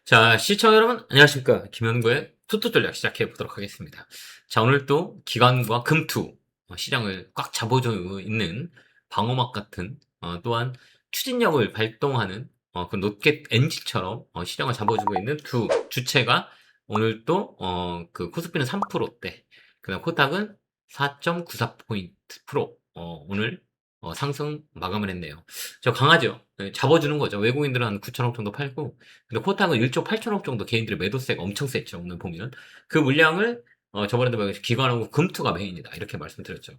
자, 시청자 여러분, 안녕하십니까. 김현구의 투투 전략 시작해 보도록 하겠습니다. 자, 오늘 또 기관과 금투, 시장을 꽉 잡아주고 있는 방어막 같은, 또한 추진력을 발동하는, 그 롯겟 엔진처럼, 시장을 잡아주고 있는 두 주체가 오늘 또, 그 코스피는 3%대, 그 다음 코닥은 4.94포인트 프로, 오늘, 상승 마감을 했네요. 저 강하죠? 네, 잡아주는 거죠. 외국인들은 한 9천억 정도 팔고, 근데 코타는 1조 8천억 정도 개인들의 매도세가 엄청 셌죠. 오늘 보면. 그 물량을, 저번에도 말했듯이 기관하고 금투가 메인이다. 이렇게 말씀드렸죠.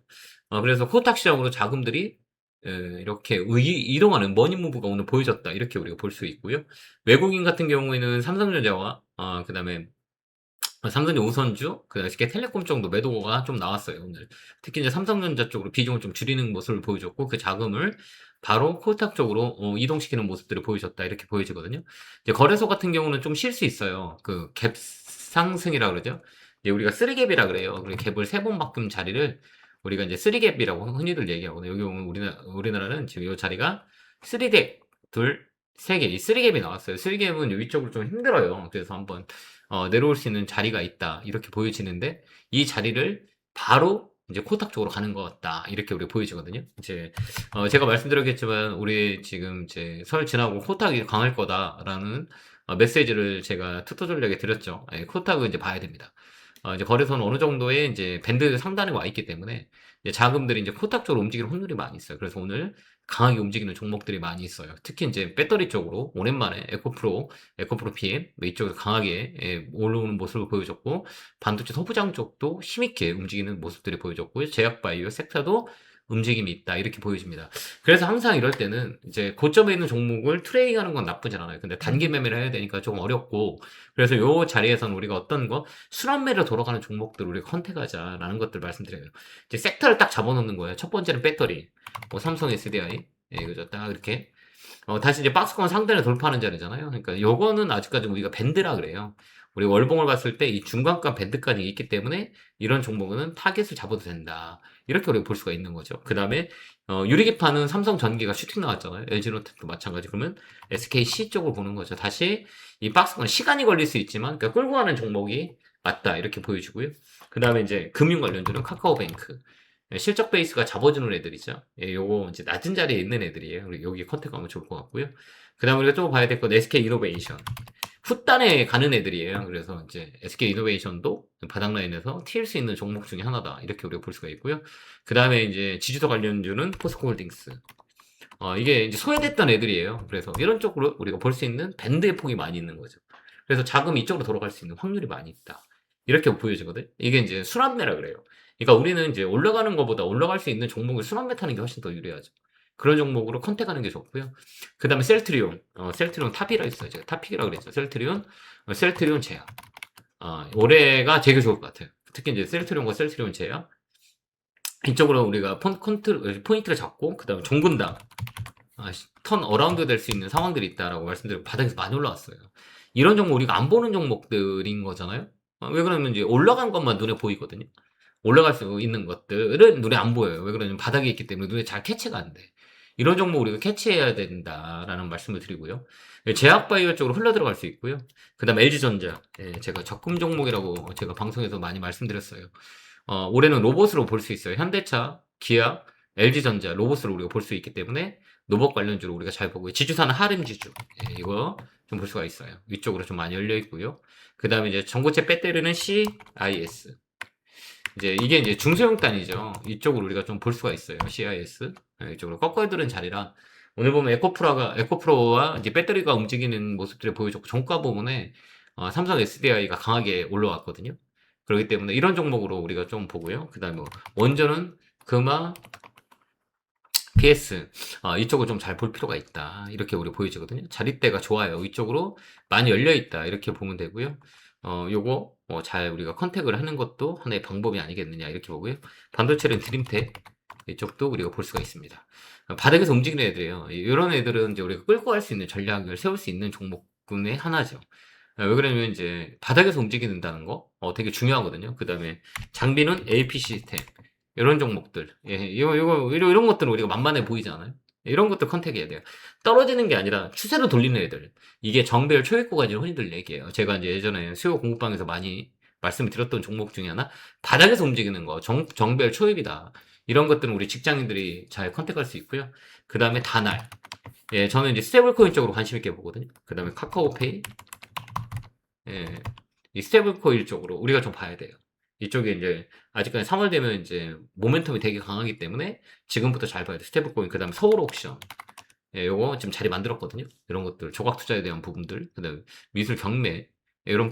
그래서 코탁 시장으로 자금들이, 이렇게 이동하는 머니무브가 오늘 보여졌다. 이렇게 우리가 볼 수 있고요. 외국인 같은 경우에는 삼성전자와, 그 다음에 삼성전자 우선주, 그 다음에 텔레콤 정도 매도가 좀 나왔어요, 오늘. 특히 이제 삼성전자 쪽으로 비중을 좀 줄이는 모습을 보여줬고, 그 자금을 바로 코스닥 쪽으로 이동시키는 모습들을 보여줬다, 이렇게 보여지거든요. 이제 거래소 같은 경우는 좀 쉴 수 있어요. 그 갭 상승이라 그러죠. 이제 우리가 3갭이라 그래요. 그리고 갭을 3번 바꾼 자리를 우리가 이제 3갭이라고 흔히들 얘기하거든요. 여기 보면 우리나라는 지금 이 자리가 3갭, 둘, 3개, 이 3갭이 나왔어요. 3갭은 위쪽으로 좀 힘들어요. 그래서 한번 내려올 수 있는 자리가 있다. 이렇게 보여지는데, 이 자리를 바로 이제 코탁 쪽으로 가는 것 같다. 이렇게 우리가 보여지거든요. 이제, 제가 말씀드렸겠지만, 우리 지금 이제 설 지나고 코탁이 강할 거다라는 메시지를 제가 투토 전략에 드렸죠. 예, 코탁은 이제 봐야 됩니다. 이제 거래소는 어느 정도의 이제 밴드 상단에 와 있기 때문에, 이제 자금들이 이제 코탁 쪽으로 움직이는 확률이 많이 있어요. 그래서 오늘 강하게 움직이는 종목들이 많이 있어요. 특히 이제 배터리 쪽으로 오랜만에 에코프로 PM 이쪽에서 강하게 올라오는 모습을 보여줬고, 반도체 소부장 쪽도 힘있게 움직이는 모습들이 보여줬고요. 제약바이오 섹터도 움직임이 있다 이렇게 보여집니다. 그래서 항상 이럴 때는 이제 고점에 있는 종목을 트레이딩하는 건 나쁘진 않아요. 근데 단기 매매를 해야 되니까 조금 어렵고, 그래서 요 자리에서는 우리가 어떤 거 순환매로 돌아가는 종목들을 우리가 컨택하자라는 것들 말씀드려요. 이제 섹터를 딱 잡아놓는 거예요. 첫 번째는 배터리, 뭐 삼성 SDI, 그죠? 딱 이렇게 다시 이제 박스권 상단을 돌파하는 자리잖아요. 그러니까 요거는 아직까지 우리가 밴드라 그래요. 우리 월봉을 봤을 때 이 중간가 밴드까지 있기 때문에 이런 종목은 타겟을 잡아도 된다. 이렇게 우리가 볼 수가 있는 거죠. 그 다음에 유리기판은 삼성전기가 슈팅 나왔잖아요. LG노텍도 마찬가지. 그러면 SKC 쪽으로 보는 거죠. 다시 이 박스권 시간이 걸릴 수 있지만, 그러니까 끌고 가는 종목이 맞다 이렇게 보여지고요. 그 다음에 이제 금융 관련주는 카카오뱅크. 실적 베이스가 잡아주는 애들이죠. 요거 이제 낮은 자리에 있는 애들이에요. 우리 여기 컨택하면 좋을 것 같고요. 그 다음에 우리가 또 봐야 될 건 SK 이노베이션. 후단에 가는 애들이에요. 그래서 이제 SK 이노베이션도 바닥 라인에서 튈 수 있는 종목 중에 하나다. 이렇게 우리가 볼 수가 있고요. 그 다음에 이제 지주도 관련주는 포스코홀딩스. 이게 이제 소외됐던 애들이에요. 그래서 이런 쪽으로 우리가 볼 수 있는 밴드의 폭이 많이 있는 거죠. 그래서 자금이 이쪽으로 돌아갈 수 있는 확률이 많이 있다. 이렇게 보여지거든. 이게 이제 순환매라 그래요. 그러니까 우리는 이제 올라가는 것보다 올라갈 수 있는 종목을 순환매 타는 게 훨씬 더 유리하죠. 그런 종목으로 컨택하는 게 좋고요. 그 다음에 셀트리온, 셀트리온 탑이라 했어요. 제가 탑픽이라 그랬죠. 셀트리온, 셀트리온 제약. 올해가 되게 좋을 것 같아요. 특히 이제 셀트리온과 셀트리온 제약. 이쪽으로 우리가 포인트를 잡고, 그 다음에 종근당, 턴 어라운드 될 수 있는 상황들이 있다라고 말씀드리고 바닥에서 많이 올라왔어요. 이런 종목 우리가 안 보는 종목들인 거잖아요. 왜 그러면 이제 올라간 것만 눈에 보이거든요. 올라갈 수 있는 것들은 눈에 안 보여요. 왜 그러냐면 바닥에 있기 때문에 눈에 잘 캐치가 안 돼. 이런 종목 우리가 캐치해야 된다라는 말씀을 드리고요. 제약바이오 쪽으로 흘러 들어갈 수 있고요. 그 다음 LG전자. 제가 적금 종목이라고 제가 방송에서 많이 말씀드렸어요. 올해는 로봇으로 볼 수 있어요. 현대차, 기아, LG전자 로봇으로 우리가 볼 수 있기 때문에 로봇 관련주로 우리가 잘 보고요. 지주사는 하림지주. 이거 좀 볼 수가 있어요. 위쪽으로 좀 많이 열려 있고요. 그 다음에 이제 전고체 배터리는 CIS. 이게 이제 중소형 단위죠. 이쪽으로 우리가 좀 볼 수가 있어요. CIS. 이쪽으로 꺾어 두는 자리라. 오늘 보면 에코프로와 이제 배터리가 움직이는 모습들을 보여줬고, 종가 부분에 삼성 SDI가 강하게 올라왔거든요. 그렇기 때문에 이런 종목으로 우리가 좀 보고요. 그 다음에 뭐 원전은 금화, PS 이쪽을 좀 잘 볼 필요가 있다. 이렇게 우리 보여지거든요. 자릿대가 좋아요. 이쪽으로 많이 열려 있다. 이렇게 보면 되고요. 요거 잘 우리가 컨택을 하는 것도 하나의 방법이 아니겠느냐 이렇게 보고요. 반도체는 드림텍 이쪽도 우리가 볼 수가 있습니다. 바닥에서 움직이는 애들이에요. 이런 애들은 이제 우리가 끌고 갈 수 있는 전략을 세울 수 있는 종목군의 하나죠. 왜 그러냐면 이제 바닥에서 움직이는다는 거 되게 중요하거든요. 그 다음에 장비는 AP 시스템 이런 종목들, 이런 것들은 우리가 만만해 보이지 않아요? 이런 것도 컨택해야 돼요. 떨어지는 게 아니라 추세로 돌리는 애들. 이게 정배열 초입고까지는 흔히들 얘기해요. 제가 이제 예전에 수요 공부방에서 많이 말씀을 드렸던 종목 중에 하나, 바닥에서 움직이는 거, 정배열 초입이다. 이런 것들은 우리 직장인들이 잘 컨택할 수 있고요. 그 다음에 다날. 예, 저는 이제 스테이블코인 쪽으로 관심 있게 보거든요. 그 다음에 카카오페이. 예, 이 스테이블코인 쪽으로 우리가 좀 봐야 돼요. 이쪽에 이제 아직까지 3월 되면 이제 모멘텀이 되게 강하기 때문에 지금부터 잘 봐야 돼. 스테이블코인, 그 다음에 서울 옥션. 예, 요거 지금 자리 만들었거든요. 이런 것들, 조각 투자에 대한 부분들, 그 다음에 미술 경매, 예, 이런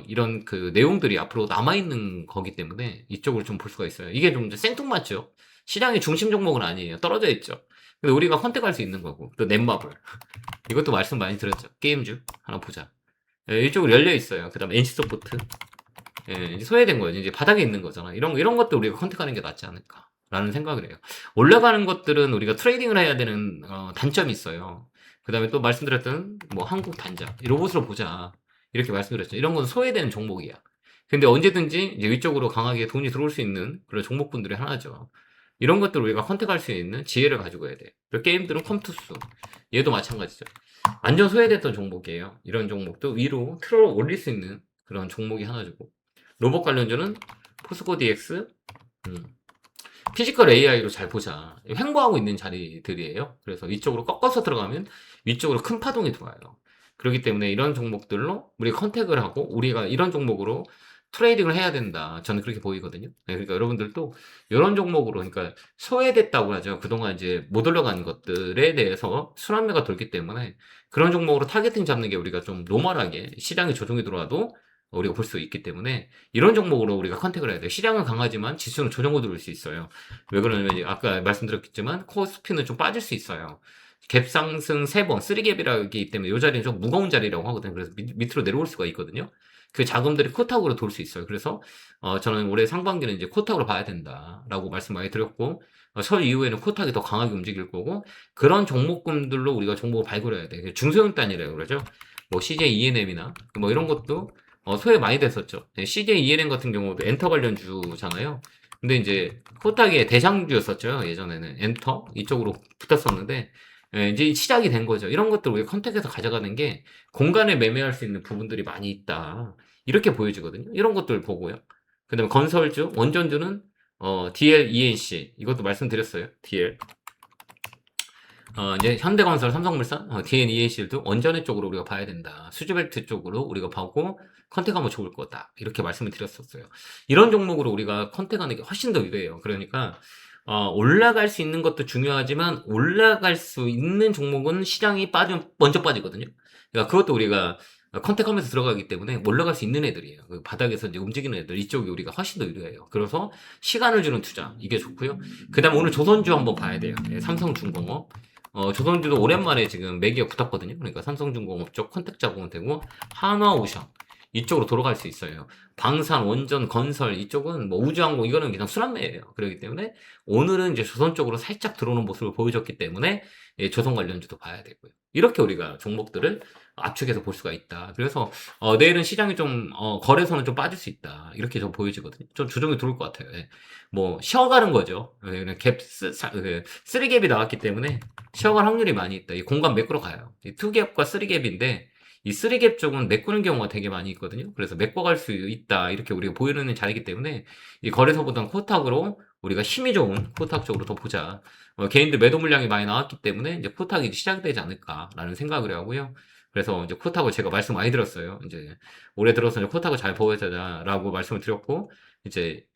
이런 그 내용들이 앞으로 남아있는 거기 때문에 이쪽을 좀 볼 수가 있어요. 이게 좀 생뚱맞죠? 시장의 중심 종목은 아니에요. 떨어져 있죠. 근데 우리가 선택할 수 있는 거고. 또 넷마블. 이것도 말씀 많이 드렸죠. 게임주. 하나 보자. 예, 이쪽으로 열려 있어요. 그 다음에 NC소프트. 예, 이제 소외된 거예요. 이제 바닥에 있는 거잖아. 이런 것들 우리가 컨택하는 게 낫지 않을까. 라는 생각을 해요. 올라가는 것들은 우리가 트레이딩을 해야 되는, 단점이 있어요. 그 다음에 또 말씀드렸던, 뭐, 한국 단자. 로봇으로 보자. 이렇게 말씀드렸죠. 이런 건 소외되는 종목이야. 근데 언제든지 이제 위쪽으로 강하게 돈이 들어올 수 있는 그런 종목분들이 하나죠. 이런 것들 우리가 컨택할 수 있는 지혜를 가지고 해야 돼. 그리고 게임들은 컴투스. 얘도 마찬가지죠. 완전 소외됐던 종목이에요. 이런 종목도 위로 틀어 올릴 수 있는 그런 종목이 하나죠. 로봇 관련주는 포스코 DX, 피지컬 AI로 잘 보자. 횡보하고 있는 자리들이에요. 그래서 이쪽으로 꺾어서 들어가면 위쪽으로 큰 파동이 들어와요. 그렇기 때문에 이런 종목들로 우리가 컨택을 하고 우리가 이런 종목으로 트레이딩을 해야 된다. 저는 그렇게 보이거든요. 네, 그러니까 여러분들도 이런 종목으로, 그러니까 소외됐다고 하죠. 그동안 이제 못 올라간 것들에 대해서 순환매가 돌기 때문에 그런 종목으로 타겟팅 잡는 게 우리가 좀 노멀하게 시장이 조정이 들어와도 우리가 볼 수 있기 때문에 이런 종목으로 우리가 컨택을 해야 돼요. 시장은 강하지만 지수는 조정고 들어올 수 있어요. 왜 그러냐면 아까 말씀드렸겠지만 코스피는 좀 빠질 수 있어요. 갭 상승 3번, 3갭이라기 때문에 이 자리는 좀 무거운 자리라고 하거든요. 그래서 밑으로 내려올 수가 있거든요. 그 자금들이 코탁으로 돌 수 있어요. 그래서 저는 올해 상반기는 이제 코탁으로 봐야 된다라고 말씀 많이 드렸고, 설 이후에는 코탁이 더 강하게 움직일 거고, 그런 종목군들로 우리가 종목을 발굴해야 돼. 중소형 단위라고 그러죠. 뭐 CJ ENM이나 뭐 이런 것도 소외 많이 됐었죠. CJ ENM 같은 경우도 엔터 관련주잖아요. 근데 이제 코탁의 대장주였었죠. 예전에는 엔터 이쪽으로 붙었었는데, 예, 이제 시작이 된 거죠. 이런 것들 우리가 컨택해서 가져가는 게 공간에 매매할 수 있는 부분들이 많이 있다. 이렇게 보여지거든요. 이런 것들 보고요. 그 다음에 건설주, 원전주는 DL, ENC 이것도 말씀드렸어요. DL. 이제 현대건설, 삼성물산, DN, ENC도 원전의 쪽으로 우리가 봐야 된다. 수주벨트 쪽으로 우리가 보고 컨택하면 좋을 거다. 이렇게 말씀을 드렸었어요. 이런 종목으로 우리가 컨택하는 게 훨씬 더 유리해요. 그러니까 올라갈 수 있는 것도 중요하지만 올라갈 수 있는 종목은 시장이 먼저 빠지거든요. 그러니까 그것도 우리가 컨택하면서 들어가기 때문에 올라갈 수 있는 애들이에요. 그 바닥에서 이제 움직이는 애들, 이쪽이 우리가 훨씬 더 유리해요. 그래서 시간을 주는 투자, 이게 좋고요. 그 다음 오늘 조선주 한번 봐야 돼요. 네, 삼성중공업. 조선주도 오랜만에 지금 매기가 붙었거든요. 그러니까 삼성중공업 쪽 컨택 잡으면 되고, 한화오션. 이쪽으로 돌아갈 수 있어요. 방산, 원전, 건설 이쪽은 뭐 우주항공 이거는 그냥 순환매예요. 그렇기 때문에 오늘은 이제 조선 쪽으로 살짝 들어오는 모습을 보여줬기 때문에 조선 관련주도 봐야 되고요. 이렇게 우리가 종목들을 압축해서 볼 수가 있다. 그래서 내일은 시장이 좀 거래소는 좀 빠질 수 있다. 이렇게 좀 보여지거든요. 좀 조정이 들어올 것 같아요. 예. 뭐 쉬어가는 거죠. 그냥 쓰리갭이 나왔기 때문에 쉬어갈 확률이 많이 있다. 이 공간 메꾸러 가요. 이 투갭과 쓰리갭인데 이 3갭 쪽은 메꾸는 경우가 되게 많이 있거든요. 그래서 메꿔갈 수 있다. 이렇게 우리가 보이는 자리이기 때문에 이 거래소보다는 코탁으로 우리가 힘이 좋은 코탁 쪽으로 더 보자. 개인들 매도 물량이 많이 나왔기 때문에 이제 코탁이 시작되지 않을까라는 생각을 하고요. 그래서 이제 코탁을 제가 말씀 많이 드렸어요. 이제 올해 들어서 이제 코탁을 잘 보여자라고 말씀을 드렸고, 이제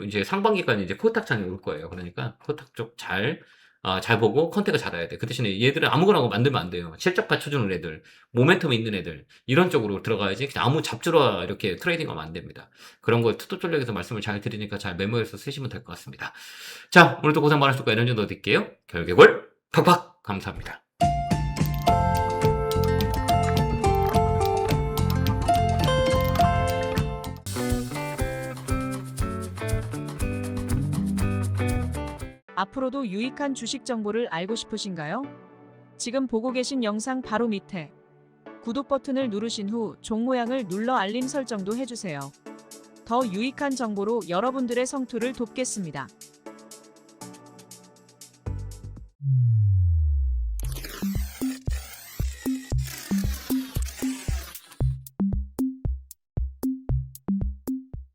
이제 상반기까지 이제 코탁 장이 올 거예요. 그러니까 코탁 쪽 잘 보고 컨택을 잘해야 돼. 그 대신에 얘들은 아무거나 만들면 안 돼요. 실적 받쳐주는 애들, 모멘텀 있는 애들, 이런 쪽으로 들어가야지 그냥 아무 잡주로 이렇게 트레이딩하면 안 됩니다. 그런 거 투톱 전략에서 말씀을 잘 드리니까 잘 메모해서 쓰시면 될 것 같습니다. 자, 오늘도 고생 많으셨고 에너지 더 드릴게요. 결계골 팍팍 감사합니다. 앞으로도 유익한 주식 정보를 알고 싶으신가요? 지금 보고 계신 영상 바로 밑에 구독 버튼을 누르신 후 종 모양을 눌러 알림 설정도 해주세요. 더 유익한 정보로 여러분들의 성투를 돕겠습니다.